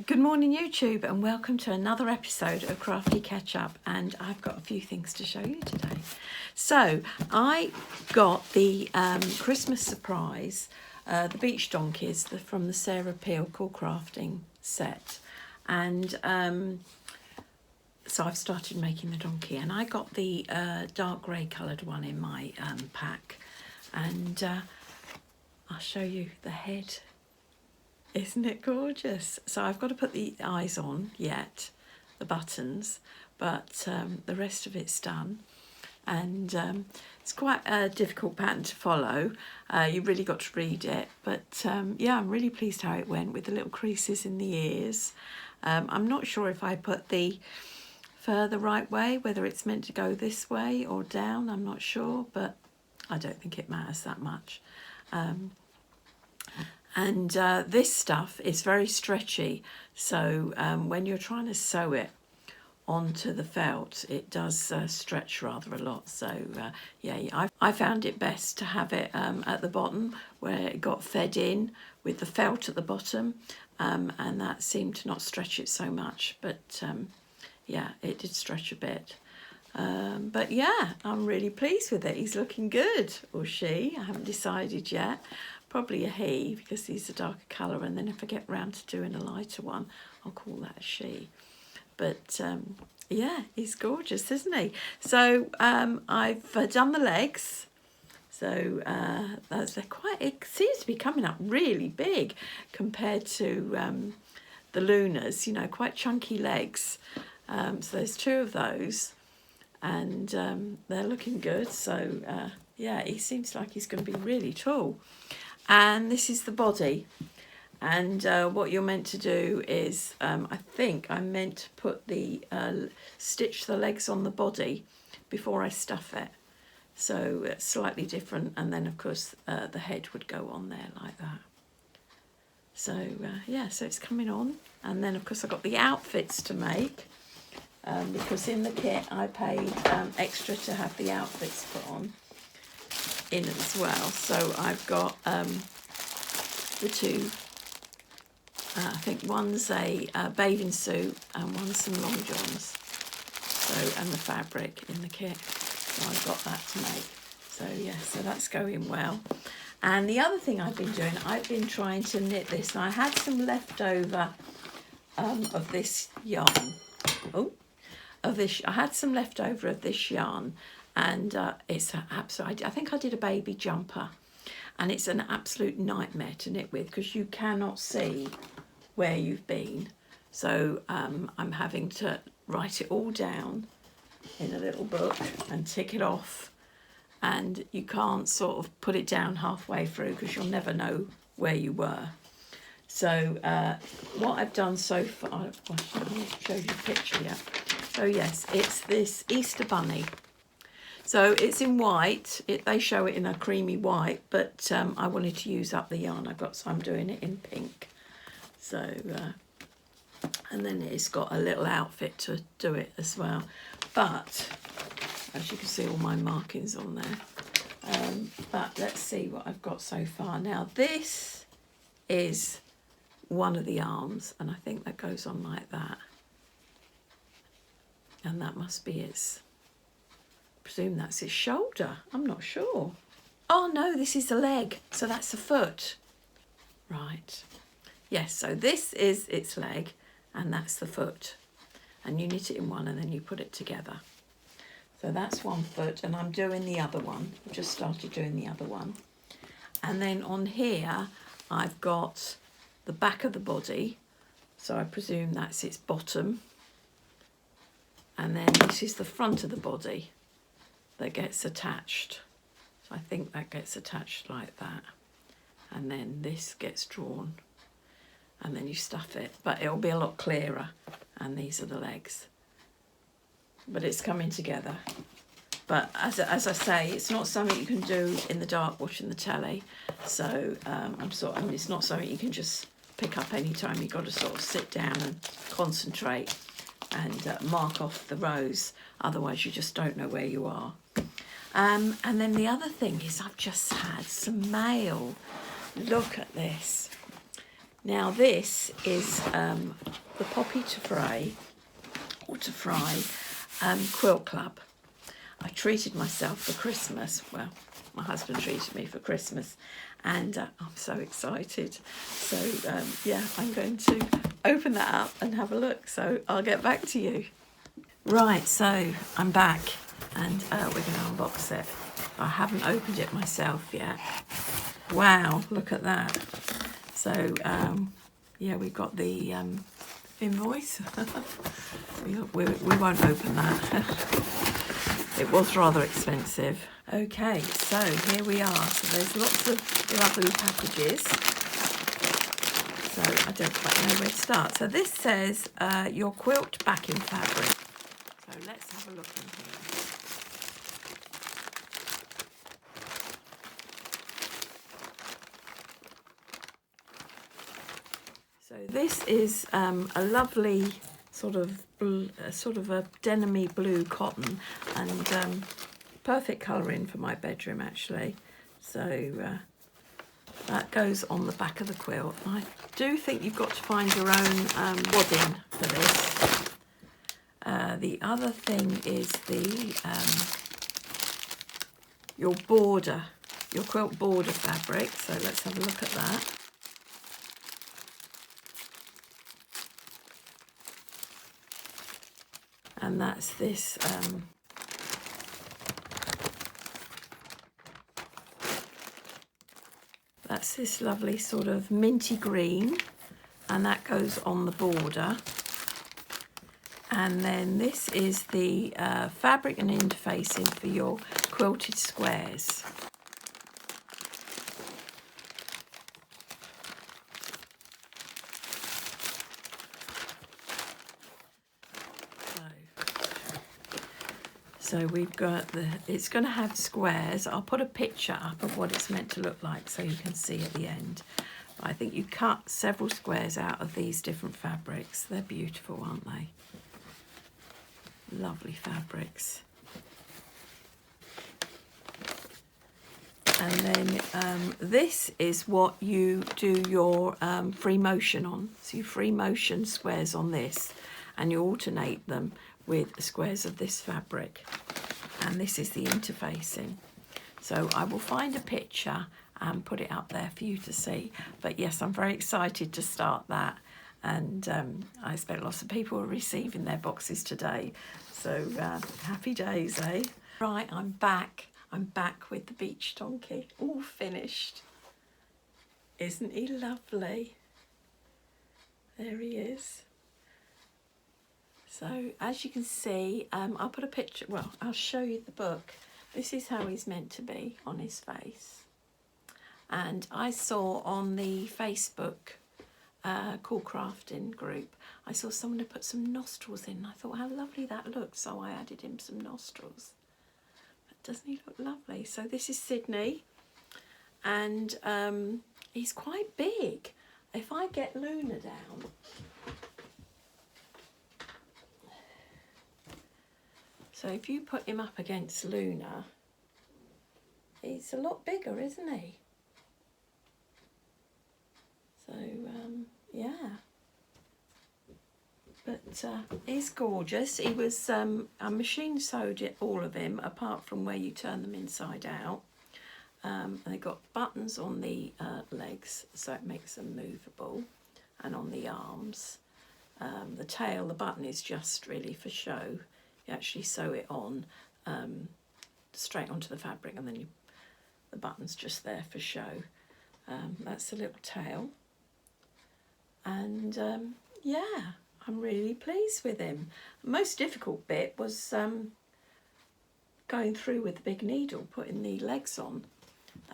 Good morning YouTube and welcome to another episode of Crafty Catch Up, and I've got a few things to show you today. So I got the Christmas surprise, the beach donkeys from the Sarah Peel CoolCrafting set, and so I've started making the donkey, and I got the dark grey coloured one in my pack, and I'll show you the head. Isn't it gorgeous? So I've got to put the eyes on yet, the buttons, but the rest of it's done. And it's quite a difficult pattern to follow. You really got to read it. But yeah, I'm really pleased how it went with the little creases in the ears. I'm not sure if I put the fur the right way, whether it's meant to go this way or down, I'm not sure, but I don't think it matters that much. And this stuff is very stretchy, so when you're trying to sew it onto the felt, it does stretch rather a lot. So yeah, I found it best to have it at the bottom where it got fed in with the felt at the bottom, and that seemed to not stretch it so much, but yeah, it did stretch a bit. But yeah, I'm really pleased with it. He's looking good, or she, I haven't decided yet. Probably a he, because he's a darker colour, and then if I get round to doing a lighter one, I'll call that a she. But yeah, he's gorgeous, isn't he? So I've done the legs. So they're quite, it seems to be coming up really big compared to the Lunas, you know, quite chunky legs. So there's two of those, and they're looking good. So yeah, he seems like he's going to be really tall. And this is the body, and what you're meant to do is I think I'm meant to put the stitch the legs on the body before I stuff it, so it's slightly different, and then of course the head would go on there like that. So yeah, so it's coming on, and then of course I've got the outfits to make, because in the kit I paid extra to have the outfits put on in as well. So I've got the two, I think one's a bathing suit and one's some long johns, so, and the fabric in the kit, so I've got that to make. So yeah, so that's going well. And the other thing I've been doing, I've been trying to knit this, and I had some leftover of this yarn. I had some leftover of this yarn, and it's absolutely, I think I did a baby jumper, and it's an absolute nightmare to knit with because you cannot see where you've been. So I'm having to write it all down in a little book and tick it off, and you can't sort of put it down halfway through because you'll never know where you were. So what I've done so far, well, I'll show you a picture here. So yes, it's this Easter Bunny. So it's in white, they show it in a creamy white, but I wanted to use up the yarn I got, so I'm doing it in pink. So, and then it's got a little outfit to do it as well. But, as you can see, all my markings on there. But let's see what I've got so far. Now this is one of the arms, and I think that goes on like that. And that must be its, I presume that's its shoulder, I'm not sure. Oh no, this is the leg, so that's the foot. Right, yes, so this is its leg and that's the foot. And you knit it in one and then you put it together. So that's one foot, and I'm doing the other one. I've just started doing the other one. And then on here, I've got the back of the body, so I presume that's its bottom. And then this is the front of the body that gets attached. So I think that gets attached like that. And then this gets drawn. And then you stuff it. But it'll be a lot clearer. And these are the legs. But it's coming together. But as I say, it's not something you can do in the dark watching the telly. So it's not something you can just pick up any time. You've got to sort of sit down and concentrate and mark off the rows, otherwise you just don't know where you are. And then the other thing is I've just had some mail. Look at this. Now this is the Poppy Treffry Quilt Club. I treated myself for Christmas. Well, my husband treated me for Christmas, and I'm so excited. So yeah, I'm going to open that up and have a look. So I'll get back to you. Right, so I'm back, and we're going to unbox it. I haven't opened it myself yet. Wow, look at that. So yeah, we've got the invoice. we won't open that. It was rather expensive. Okay, so here we are. So there's lots of lovely packages. So I don't quite know where to start. So this says your quilt backing fabric. So let's have a look in here. So this is a lovely sort of a denim-y blue cotton, and perfect colouring for my bedroom actually. So that goes on the back of the quilt. I do think you've got to find your own wadding for this. The other thing is the your quilt border fabric. So let's have a look at that. And that's this lovely sort of minty green, and that goes on the border. And then this is the fabric and interfacing for your quilted squares. So we've got it's going to have squares. I'll put a picture up of what it's meant to look like so you can see at the end. But I think you cut several squares out of these different fabrics. They're beautiful, aren't they? Lovely fabrics. And then this is what you do your free motion on. So you free motion squares on this, and you alternate them with squares of this fabric. And this is the interfacing. So I will find a picture and put it up there for you to see. But yes, I'm very excited to start that. And I expect lots of people are receiving their boxes today. So happy days, eh? Right, I'm back. I'm back with the beach donkey, all finished. Isn't he lovely? There he is. So as you can see, I'll put a picture, well, I'll show you the book. This is how he's meant to be on his face. And I saw on the Facebook CoolCrafting group, I saw someone who put some nostrils in. I thought how lovely that looked, so I added him some nostrils. But doesn't he look lovely? So this is Sydney, and he's quite big. If I get Luna down, so if you put him up against Luna, he's a lot bigger, isn't he? So, yeah. But he's gorgeous. He was, I machine sewed all of him, apart from where you turn them inside out. And they got buttons on the legs, so it makes them movable, and on the arms. The tail, the button is just really for show. You actually sew it on straight onto the fabric, and then the button's just there for show. That's the little tail. And yeah, I'm really pleased with him. The most difficult bit was going through with the big needle, putting the legs on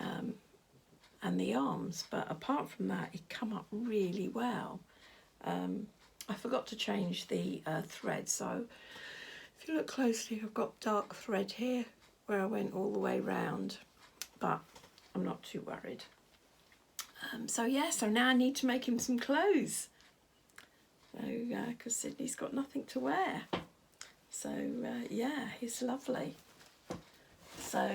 and the arms. But apart from that, it come up really well. I forgot to change the thread, so if you look closely, I've got dark thread here where I went all the way round, but I'm not too worried. So yeah, so now I need to make him some clothes. So, because Sydney's got nothing to wear. So yeah, he's lovely. So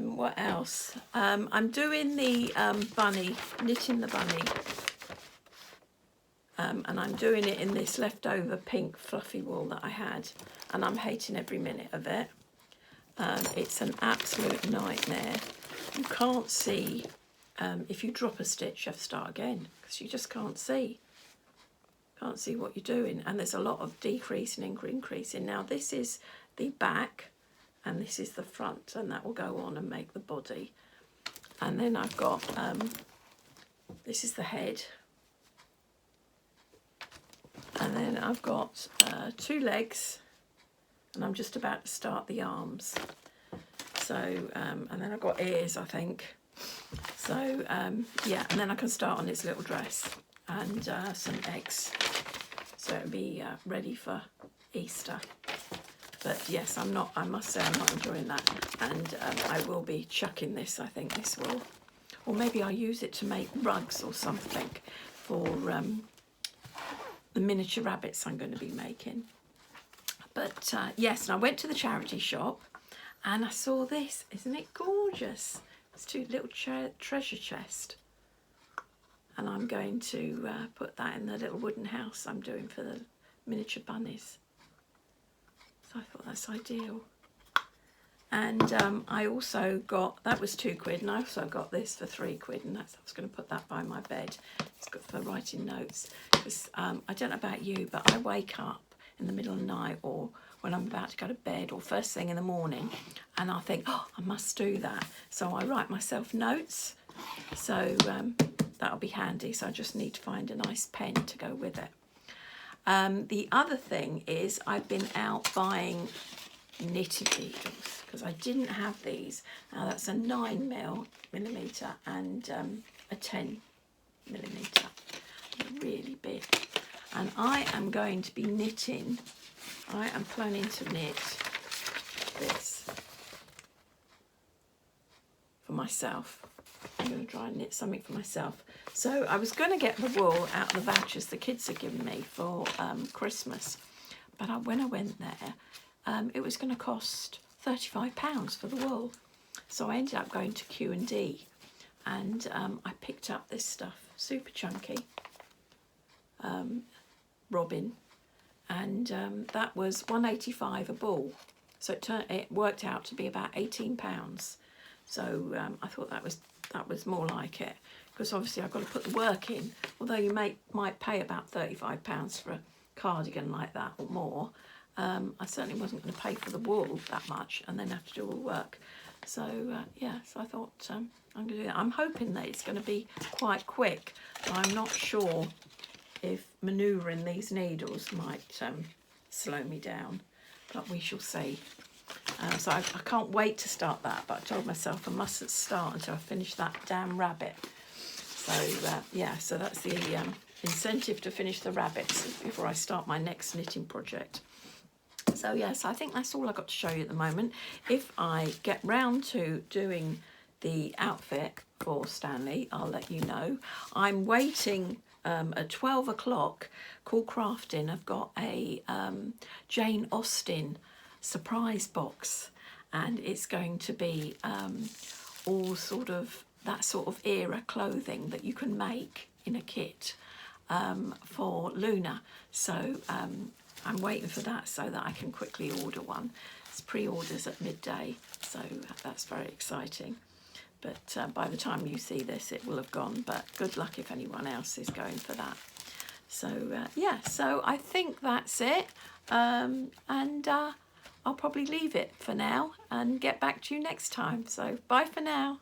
what else? I'm doing the bunny, knitting the bunny. and I'm doing it in this leftover pink fluffy wool that I had, and I'm hating every minute of it. It's an absolute nightmare. You can't see, if you drop a stitch you have to start again because you just can't see what you're doing, and there's a lot of decreasing and increasing. Now this is the back and this is the front, and that will go on and make the body. And then I've got this is the head, and then I've got 2 legs, and I'm just about to start the arms. So and then I've got ears, I think. So yeah, and then I can start on this little dress and some eggs, so it'll be ready for Easter. But yes, I must say I'm not enjoying that, and I will be chucking this. I think this will, or maybe I'll use it to make rugs or something for the miniature rabbits I'm going to be making. But yes, and I went to the charity shop and I saw this. Isn't it gorgeous? It's 2 little treasure chest, and I'm going to put that in the little wooden house I'm doing for the miniature bunnies. So I thought that's ideal. And I also got, that was £2, and I also got this for £3, and I was going to put that by my bed. It's good for writing notes, because I don't know about you, but I wake up in the middle of the night or when I'm about to go to bed or first thing in the morning, and I think, oh, I must do that. So I write myself notes. So that'll be handy. So I just need to find a nice pen to go with it. The other thing is I've been out buying knitted needles because I didn't have these. Now that's a 9mm and a 10mm, really big. And I am going to be knitting, I am planning to knit this for myself. I'm going to try and knit something for myself. So I was going to get the wool out of the vouchers the kids had given me for Christmas, but when I went there, it was going to cost £35 for the wool. So I ended up going to Q&D, and I picked up this stuff, super chunky, robin, and that was £1.85 a ball. So it worked out to be about £18. So I thought that was more like it, because obviously I've got to put the work in. Although you might pay about £35 for a cardigan like that or more, I certainly wasn't going to pay for the wool that much and then have to do all the work. So yeah, so I thought I'm going to do that. I'm hoping that it's going to be quite quick, but I'm not sure if manoeuvring these needles might slow me down, but we shall see. So I can't wait to start that, but I told myself I mustn't start until I finish that damn rabbit. So yeah, so that's the incentive to finish the rabbits before I start my next knitting project. So yes, I think that's all I've got to show you at the moment. If I get round to doing the outfit for Stanley, I'll let you know. I'm waiting at 12 o'clock. CoolCrafting have got a Jane Austen surprise box, and it's going to be all sort of that sort of era clothing that you can make in a kit for Luna. So I'm waiting for that so that I can quickly order one. It's pre-orders at midday, so that's very exciting. But by the time you see this, it will have gone, but good luck if anyone else is going for that. So yeah, so I think that's it, and I'll probably leave it for now and get back to you next time. So bye for now.